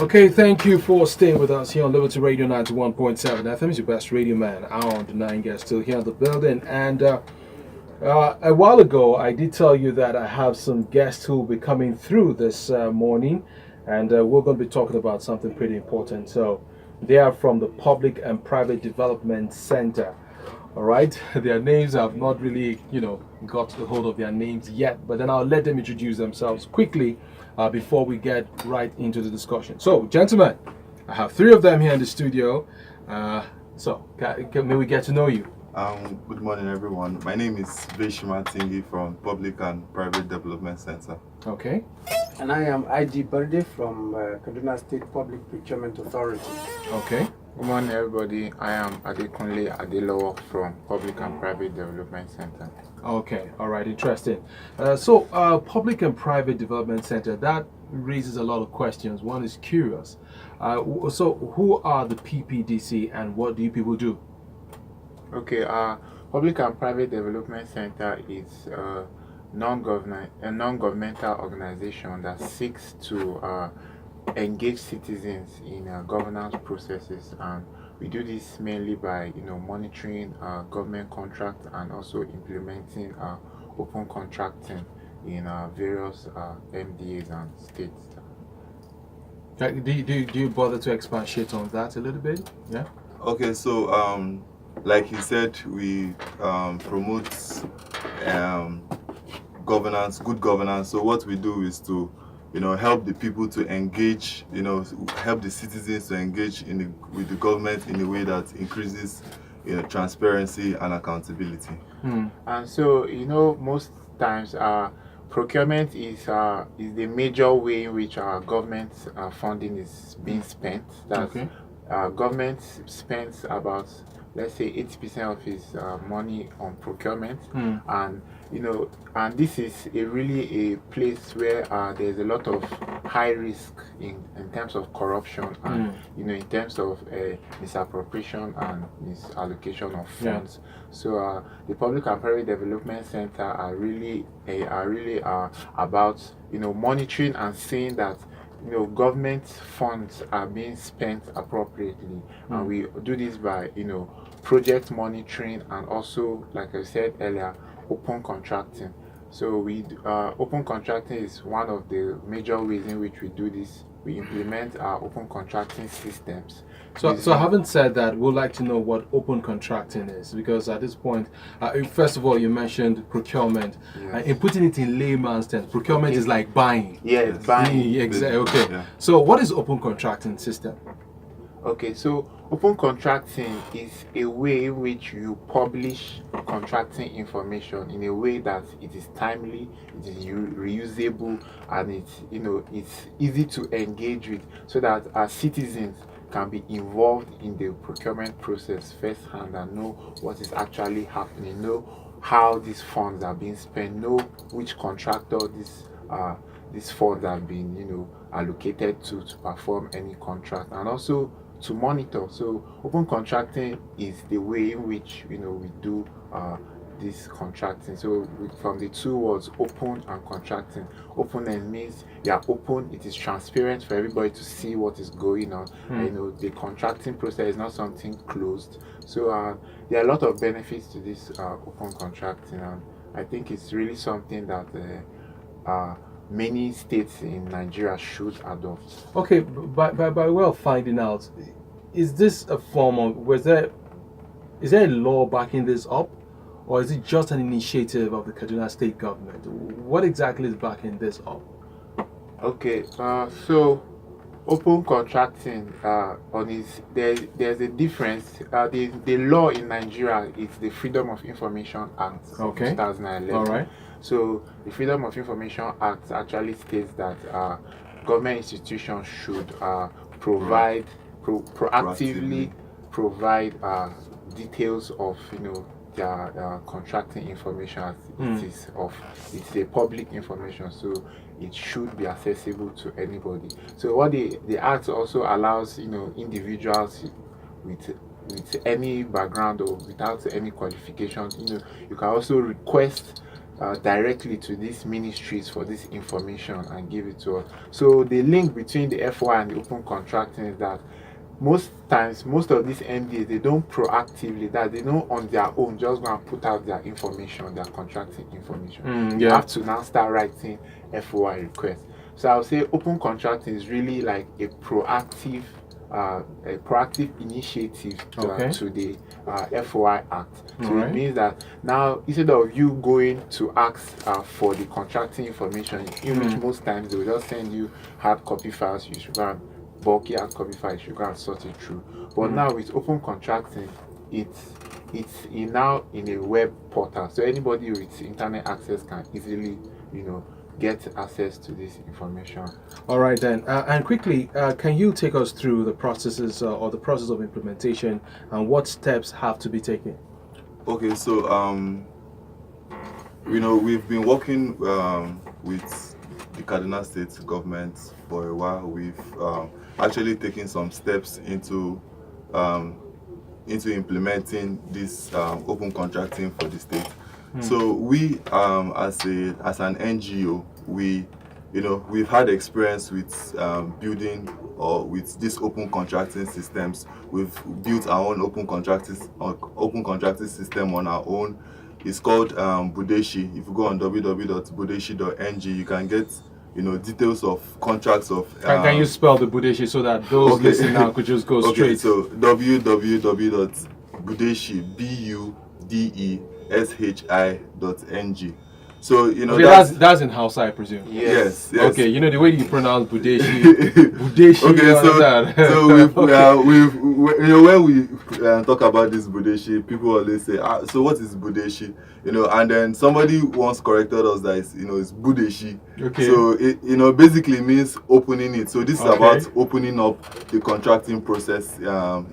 Okay, thank you for staying with us here on Liberty Radio 91.7 FM. It's your best radio man. Our on the nine guests still here in the building. And a while ago, I did tell you that I have some guests who will be coming through this morning. And we're going to be talking about something pretty important. So they are from the Public and Private Development Center. All right, their names I've not really, got a hold of their names yet, but then I'll let them introduce themselves quickly before we get right into the discussion. So, gentlemen, I have three of them here in the studio. May we get to know you? Good morning, everyone. My name is Veshima Tingi from Public and Private Development Center. Okay. And I am ID Berde from Kaduna State Public Procurement Authority. Okay. Good morning, everybody. I am Adekunle Adelowo from Public and Private Development Center. Okay, all right, interesting. Public and Private Development Center, that raises a lot of questions. One is curious. So, who are the PPDC and what do you people do? Okay, Public and Private Development Center is a non-governmental organization that seeks to engage citizens in governance processes, and we do this mainly by monitoring government contracts and also implementing open contracting in various MDAs and states. Do you bother to expatiate on that a little bit? Yeah. Okay, so like you said, we promote governance, good governance. So what we do is to help the people to engage, help the citizens to engage with the government in a way that increases, transparency and accountability. And so, most times, procurement is the major way in which our government funding is being spent. That's Okay. Government spends about, let's say, 80% of its money on procurement, and and this is really a place where there's a lot of high risk in terms of corruption and in terms of misappropriation and misallocation of funds. So the Public and Private Development Center are really about monitoring and seeing that government funds are being spent appropriately, and we do this by project monitoring and also, like I said earlier, open contracting. So open contracting is one of the major ways in which we do this. We implement our open contracting systems. So having said that, we'd like to know what open contracting is, because at this point, first of all, you mentioned procurement. Yes. In putting it in layman's terms, procurement is like buying. Yeah, it's buying. Exactly. Okay. Yeah. So what is open contracting system? Okay, so open contracting is a way in which you publish contracting information in a way that it is timely, it is reusable, and it's easy to engage with, so that our citizens can be involved in the procurement process firsthand and know what is actually happening, know how these funds are being spent, know which contractor these funds have been allocated to perform any contract, and also to monitor. So open contracting is the way in which we do this contracting. So from the two words, open and contracting. Openness means you are open, it is transparent for everybody to see what is going on. The contracting process is not something closed. So there are a lot of benefits to this open contracting, and I think it's really something that many states in Nigeria should adopt. Okay, by way of finding out, is this a form of, is there a law backing this up, or is it just an initiative of the Kaduna state government? What exactly is backing this up? Okay, so open contracting there's a difference. The law in Nigeria is the Freedom of Information Act of 2011. All right. So the Freedom of Information Act actually states that government institutions should proactively provide details of their contracting information, as it's a public information, so it should be accessible to anybody. So what the act also allows individuals with any background or without any qualifications, you can also request directly to these ministries for this information and give it to us. So the link between the FOI and the open contracting is that most times, most of these MDAs, they don't proactively, that they don't on their own just go and put out their information, their contracting information. You have to now start writing FOI requests. So I would say open contracting is really like a proactive initiative to the FOI Act. So it means that now, instead of you going to ask for the contracting information, in which most times they will just send you hard copy files, you should go and bulky hard copy files, you should go and sort it through. But now with open contracting, it's now in a web portal, so anybody with internet access can easily, get access to this information. All right then, and quickly, can you take us through the processes or the process of implementation and what steps have to be taken? Okay, so we've been working with the Kaduna State government for a while. We've actually taken some steps into implementing this open contracting for the state. So we, as an NGO, we've had experience with building or with these open contracting systems. We've built our own open contracting system on our own. It's called Budeshi. If you go on www.budeshi.ng, you can get details of contracts of. Can you spell the Budeshi so that those listening now could just go straight? So www.budeshi, budeshi.ng. So that's in Hausa, I presume. Yes. Okay, the way you pronounce Budeshi. Budeshi. Okay, so we've when we talk about this Budeshi, people always say, so what is Budeshi? And then somebody once corrected us that it's Budeshi. Okay. So it basically means opening it. So this is about opening up the contracting process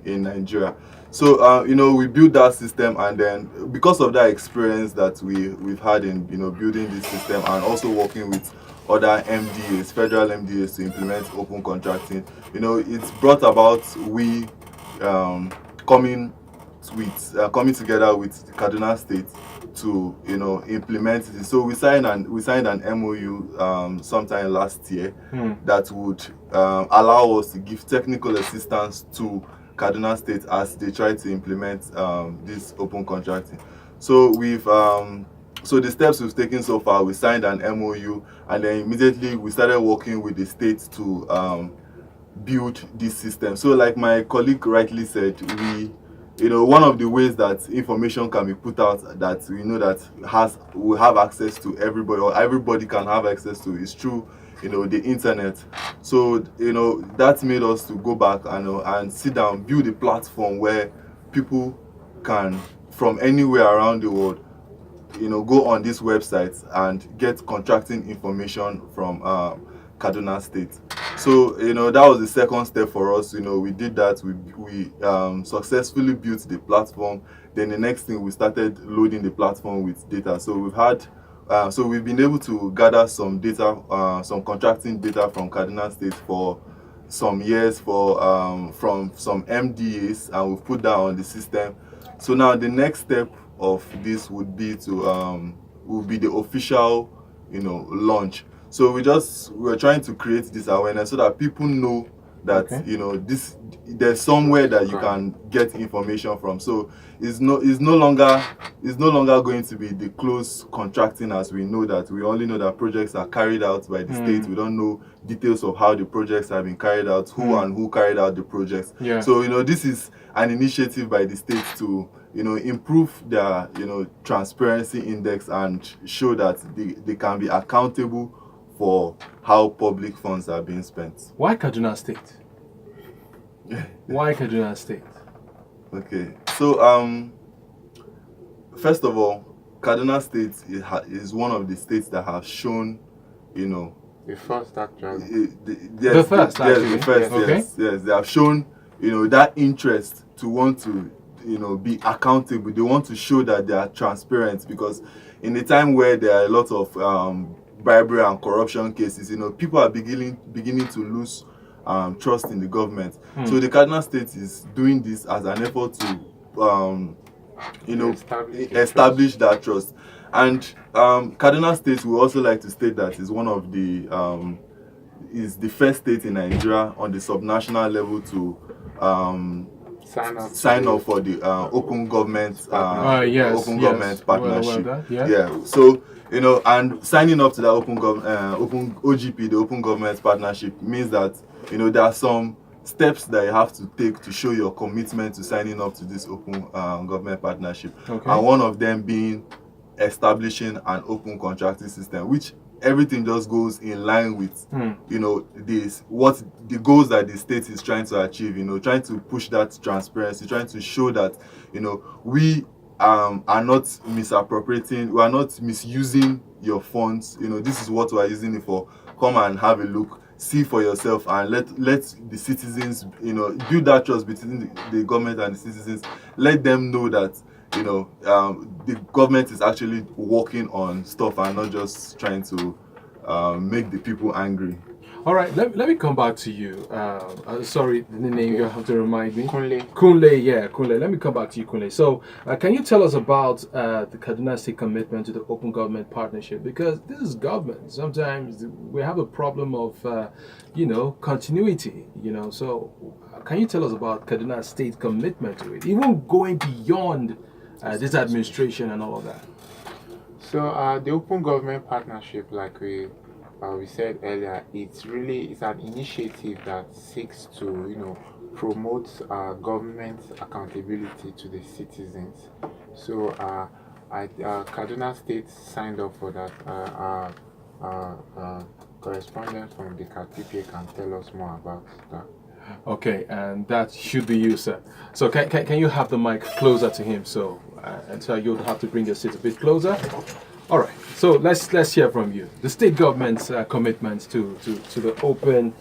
in Nigeria. So we built that system, and then because of that experience that we've had in building this system and also working with other MDAs, federal MDAs, to implement open contracting, it's brought about we coming together with Kaduna State to implement it. So we signed an MOU sometime last year that would allow us to give technical assistance to Kaduna State as they try to implement this open contracting. So so the steps we've taken so far, we signed an MOU, and then immediately we started working with the state to build this system. So like my colleague rightly said, one of the ways that information can be put out that we know that will have access to everybody, or everybody can have access to, is through the internet. So that made us to go back and sit down, build a platform where people can, from anywhere around the world, go on this website and get contracting information from Kaduna State. So that was the second step for us. We did that. We successfully built the platform. Then the next thing, we started loading the platform with data. So we've been able to gather some data, some contracting data from Kaduna State for some years, from some MDAs, and we've put that on the system. So now the next step of this would be the official, launch. So we're trying to create this awareness so that people know that there's somewhere that you can get information from. So it's no longer going to be the close contracting as we know that. We only know that projects are carried out by the state. We don't know details of how the projects have been carried out, who carried out the projects. So this is an initiative by the state to improve their transparency index and show that they can be accountable for how public funds are being spent. Why Kaduna State? Why Kaduna State? Okay, so first of all, Kaduna State is one of the states that have shown, the first actually. The first. Yes, they have shown, that interest to want to, be accountable. They want to show that they are transparent, because in a time where there are a lot of bribery and corruption cases, people are beginning to lose trust in the government. So the Kaduna State is doing this as an effort to establish that trust. And Kaduna State, we also like to state that is one of the is the first state in Nigeria on the subnational level to sign up for the open government Yes, open yes. government Well aware of partnership. that, yeah. Yeah. So and signing up to that open OGP, the open government partnership, means that there are some steps that you have to take to show your commitment to signing up to this open government partnership. Okay. And one of them being establishing an open contracting system, which everything just goes in line with what the goals that the state is trying to achieve, trying to push that transparency, trying to show that we are not misappropriating, we are not misusing your funds. This is what we are using it for. Come and have a look, see for yourself, and let the citizens build that trust between the government and the citizens. Let them know that the government is actually working on stuff and not just trying to make the people angry. All right, let me come back to you. Sorry, the name you have to remind me. Kunle. Yeah, Kunle. Let me come back to you, Kunle. So, can you tell us about the Kaduna State commitment to the open government partnership? Because this is government. Sometimes we have a problem of, continuity. So can you tell us about Kaduna State commitment to it, even going beyond this administration and all of that? So the open government partnership, like we said earlier, it's an initiative that seeks to promote government accountability to the citizens. So Kaduna State signed up for that. Our correspondent from the KTPA can tell us more about that. Okay, and that should be you, sir. So can you have the mic closer to him? So and so you'll have to bring your seat a bit closer. All right. So let's hear from you. The state government's commitments to the open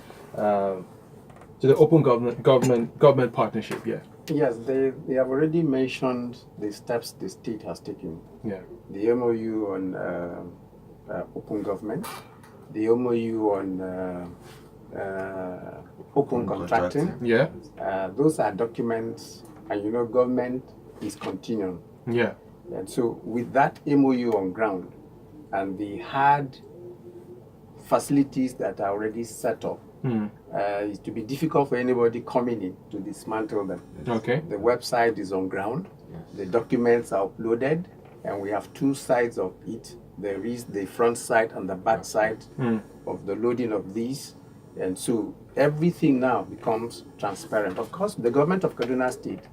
government partnership. Yeah. Yes, they have already mentioned the steps the state has taken. Yeah. The MOU on open government, the MOU on open contracting. Yeah. Those are documents, and government is continuing. Yeah. And so with that MOU on ground and the hard facilities that are already set up, it's to be difficult for anybody coming in to dismantle them. Okay. The website is on ground, the documents are uploaded, and we have two sides of it. There is the front side and the back side of the loading of these. And so everything now becomes transparent. Of course, the government of Kaduna State,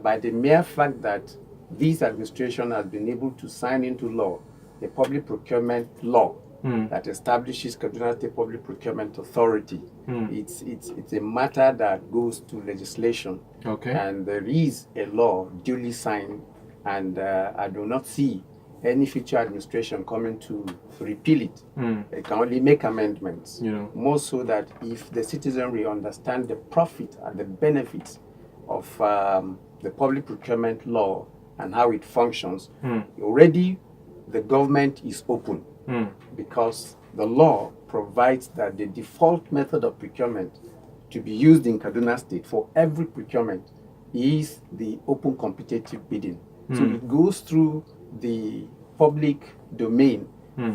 by the mere fact that this administration has been able to sign into law the public procurement law that establishes Kaduna State Public Procurement Authority. It's a matter that goes to legislation. Okay. And there is a law duly signed, and I do not see any future administration coming to repeal it. They can only make amendments. More so that if the citizenry understand the profit and the benefits of the public procurement law and how it functions, already the government is open because the law provides that the default method of procurement to be used in Kaduna State for every procurement is the open competitive bidding. So it goes through the public domain.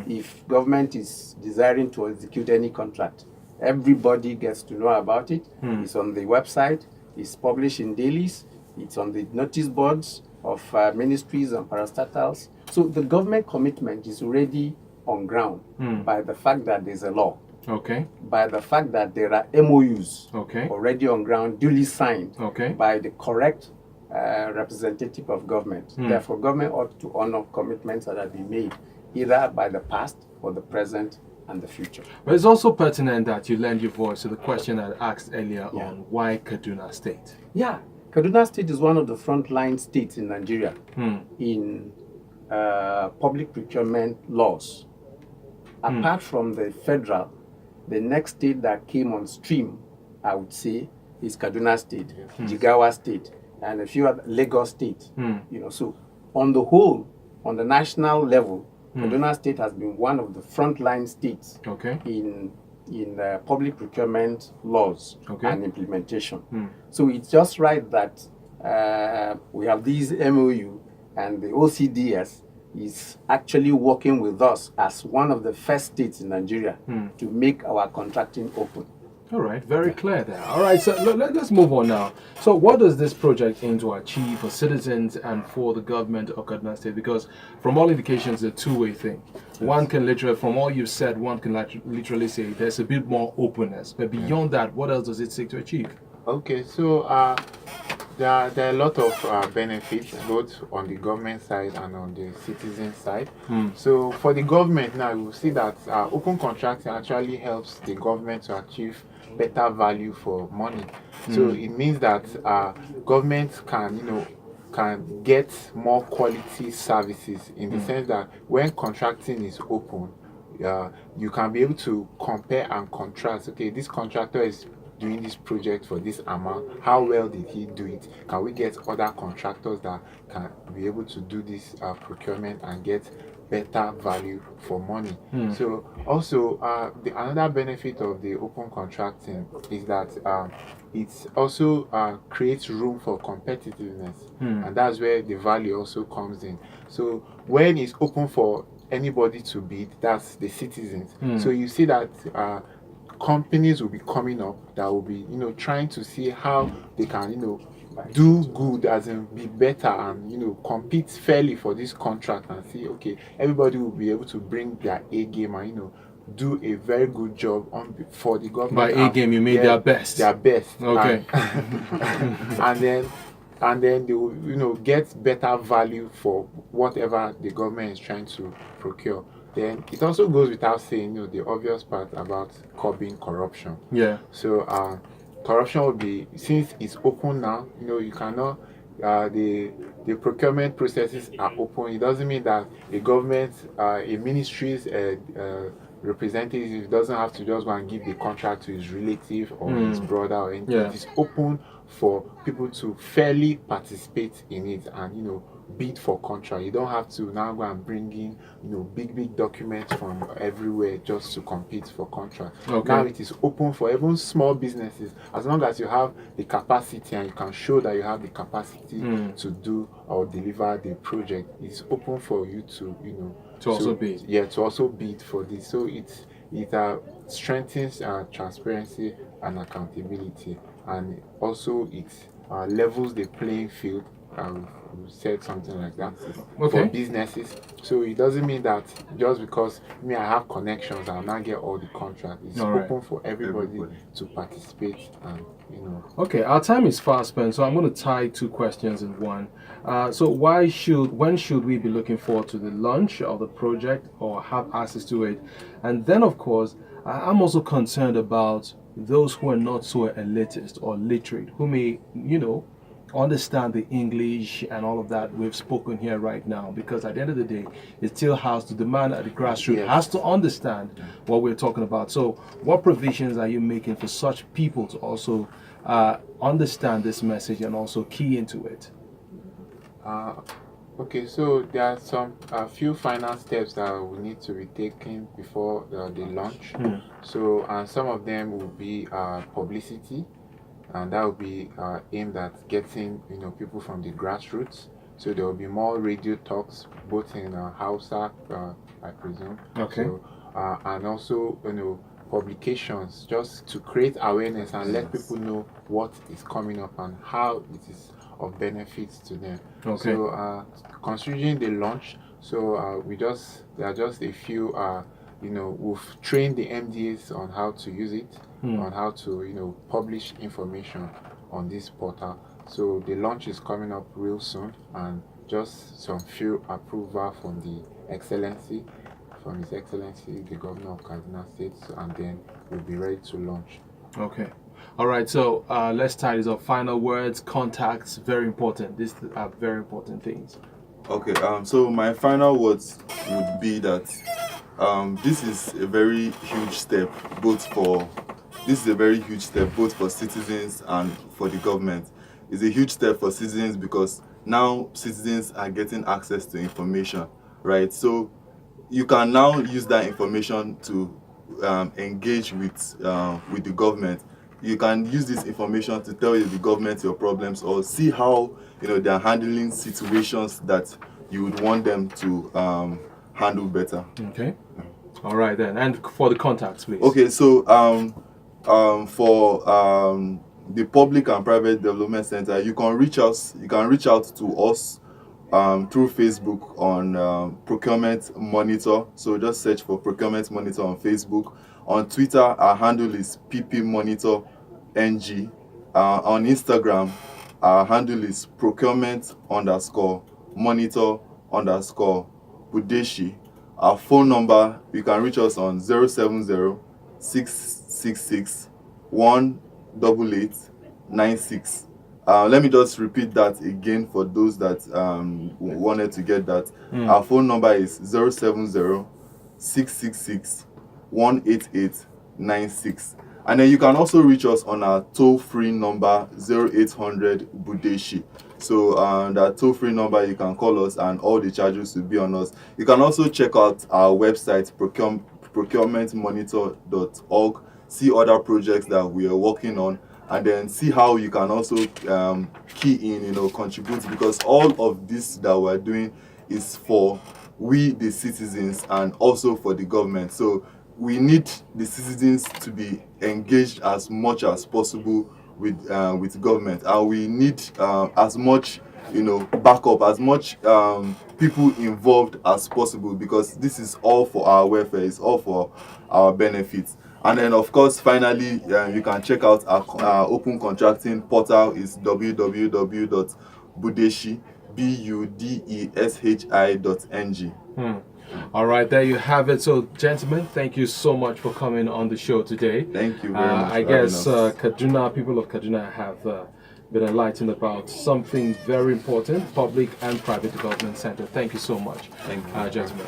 If government is desiring to execute any contract, everybody gets to know about it. It's on the website, it's published in dailies, it's on the notice boards of ministries and parastatals. So the government commitment is already on ground by the fact that there's a law. Okay. By the fact that there are MOUs already on ground, duly signed by the correct representative of government. Therefore, government ought to honor commitments that have been made either by the past or the present and the future. But it's also pertinent that you lend your voice to the question I asked earlier on why Kaduna State. Yeah, Kaduna State is one of the frontline states in Nigeria in public procurement laws. Apart from the federal, the next state that came on stream, I would say, is Kaduna State, Jigawa State, and a few other Lagos State. So on the whole, on the national level, Kaduna State has been one of the frontline states in public procurement laws and implementation. So it's just right that we have these MOU and the OCDS is actually working with us as one of the first states in Nigeria to make our contracting open. All right, very clear there. All right, so let's move on now. So, what does this project aim to achieve for citizens and for the government of Kaduna State? Because from all indications, it's a two-way thing. One can literally, from all you've said, one can literally say there's a bit more openness. But beyond that, what else does it seek to achieve? Okay, so there are a lot of benefits both on the government side and on the citizen side. So for the government now, you will see that open contracting actually helps the government to achieve better value for money. So it means that government can get more quality services in the sense that when contracting is open, you can be able to compare and contrast. Okay, this contractor is doing this project for this amount. How well did he do it? Can we get other contractors that can be able to do this procurement and get better value for money? So also another benefit of the open contracting is that it also creates room for competitiveness, and that's where the value also comes in. So when it's open for anybody to bid, that's the citizens. So you see that companies will be coming up that will be trying to see how they can do good, as in be better, and compete fairly for this contract, and see, okay, everybody will be able to bring their A game and do a very good job for the government. By A game, you mean their best. Their best. Okay. And then they will get better value for whatever the government is trying to procure. Then it also goes without saying, the obvious part about curbing corruption. Yeah. So corruption will be, since it's open now, you cannot, the procurement processes are open. It doesn't mean that a government, a ministry's representative doesn't have to just go and give the contract to his relative or his brother or anything. Yeah. It is open for people to fairly participate in it and bid for contract. You don't have to now go and bring in big documents from everywhere just to compete for contract. Okay. Now it is open for even small businesses, as long as you have the capacity and you can show that you have the capacity to do or deliver the project. It's open for you to also bid. Yeah, to also bid for this. So it strengthens transparency and accountability, and also it levels the playing field. We said something like that for businesses. So it doesn't mean that just because I have connections, I'll not get all the contracts. It's open for everybody to participate, and Okay, our time is fast spent, so I'm going to tie two questions in one. So when should we be looking forward to the launch of the project or have access to it? And then, of course, I'm also concerned about those who are not so elitist or literate, who may, understand the English and all of that we've spoken here right now, because at the end of the day, it still has to, the man at the grassroots has to understand what we're talking about. So what provisions are you making for such people to also understand this message and also key into it? Okay, so there are a few final steps that will need to be taken before the launch. So some of them will be publicity, and that will be aimed at getting people from the grassroots. So there will be more radio talks, both in Hausa, I presume. Okay. So, and also publications, just to create awareness and let people know what is coming up and how it is of benefit to them. Okay. So considering the launch, so there are just a few we've trained the MDAs on how to use it, on how to publish information on this portal. So the launch is coming up real soon, and just some few approval from His Excellency, the Governor of Kaduna State, and then we'll be ready to launch. Okay. All right, so let's tie this up. Final words, contacts, very important. These are very important things. Okay, so my final words would be that this is a very huge step both for citizens and for the government. It's a huge step for citizens because now citizens are getting access to information, right? So you can now use that information to engage with the government. You can use this information to tell the government your problems or see how they are handling situations that you would want them to handle better. Okay. All right then. And for the contacts, please. Okay, so for the Public and Private Development Center, you can reach us. You can reach out to us through Facebook on Procurement Monitor. So just search for Procurement Monitor on Facebook. On Twitter, our handle is ppmonitorng. On Instagram, our handle is procurement_monitor_Budeshi. Our phone number, you can reach us on 070-666-188-96. Let me just repeat that again for those that wanted to get that. Our phone number is 070-666-188-96. And then you can also reach us on our toll-free number 0800 Budeshi. So that toll-free number, you can call us and all the charges will be on us. You can also check out our website, procurementmonitor.org, see other projects that we are working on, and then see how you can also key in, contribute, because all of this that we're doing is for we, the citizens, and also for the government. So we need the citizens to be engaged as much as possible with government, and we need as much backup, as much people involved as possible, because this is all for our welfare, it's all for our benefits. And then of course, finally, you can check out our open contracting portal is www.budeshi.ng. All right, there you have it. So, gentlemen, thank you so much for coming on the show today. Thank you very much. I guess Kaduna, people of Kaduna have been enlightened about something very important, Public and Private Development Center. Thank you so much, Thank you, gentlemen.